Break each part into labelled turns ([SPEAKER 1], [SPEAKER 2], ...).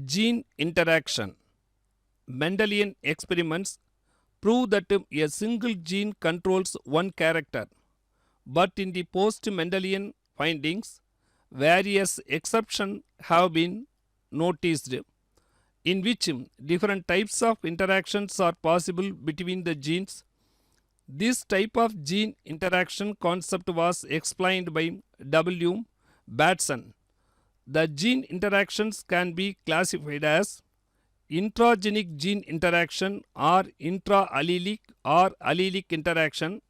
[SPEAKER 1] Gene interaction. Mendelian experiments prove that a single gene controls one character, but in the post-Mendelian findings, various exceptions have been noticed in which different types of interactions are possible between the genes. This type of gene interaction concept was explained by W. Batson. The gene interactions can be classified as intragenic gene interaction or intra-allelic or allelic interaction,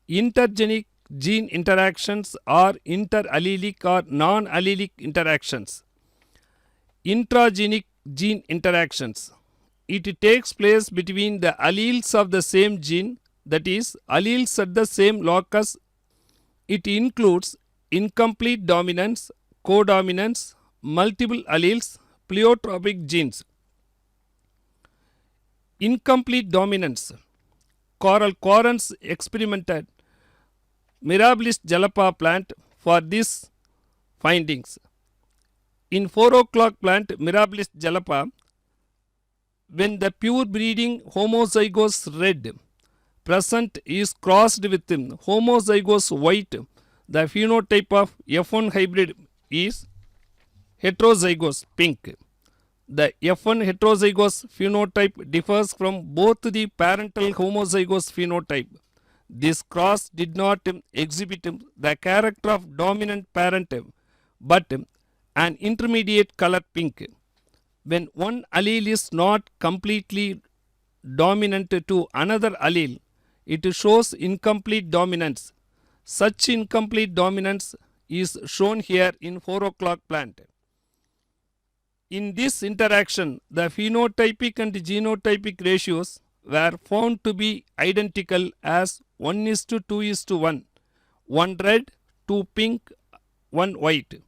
[SPEAKER 1] intergenic gene interactions or interallelic or non-allelic interactions. Intragenic gene interactions. It takes place between the alleles of the same gene, that is, alleles at the same locus. It includes incomplete dominance, codominance, multiple alleles, pleiotropic genes. Incomplete dominance. Carl Correns experimented Mirabilis jalapa plant for these findings. In 4 o'clock plant Mirabilis jalapa, when the pure breeding homozygous red present is crossed with homozygous white, the phenotype of F1 hybrid is heterozygous pink. The F1 heterozygous phenotype differs from both the parental homozygous phenotype. This cross did not exhibit the character of dominant parent, but an intermediate color pink. When one allele is not completely dominant to another allele, it shows incomplete dominance. Such incomplete dominance is shown here in 4 o'clock plant. In this interaction, the phenotypic and genotypic ratios were found to be identical as 1:2:1, 1 red, 2 pink, 1 white.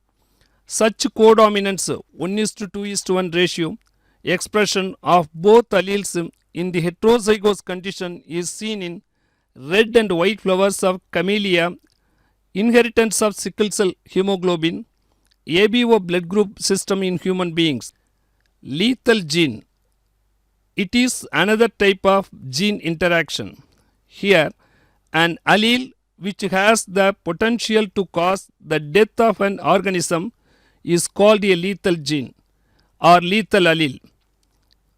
[SPEAKER 1] Such codominance 1:2:1 ratio expression of both alleles in the heterozygous condition is seen in red and white flowers of camellia, inheritance of sickle cell hemoglobin, ABO blood group system in human beings. Lethal gene. It is another type of gene interaction. Here, an allele which has the potential to cause the death of an organism is called a lethal gene or lethal allele.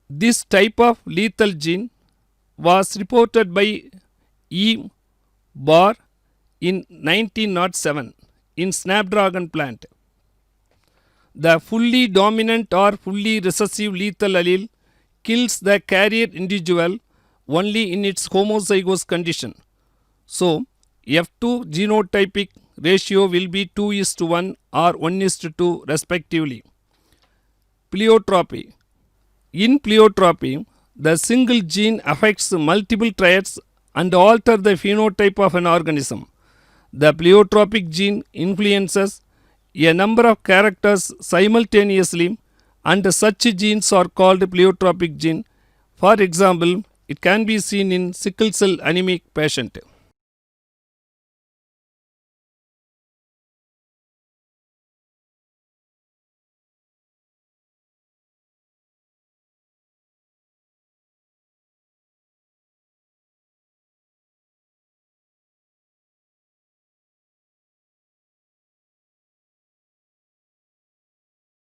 [SPEAKER 1] This type of lethal gene was reported by E. Barr in 1907 in snapdragon plant. The fully dominant or fully recessive lethal allele kills the carrier individual only in its homozygous condition. So, F2 genotypic ratio will be 2:1 or 1:2 respectively. Pleiotropy. In pleiotropy, the single gene affects multiple traits and alter the phenotype of an organism. The pleiotropic gene influences a number of characters simultaneously, and such genes are called pleiotropic gene. For example, it can be seen in sickle cell anemic patient.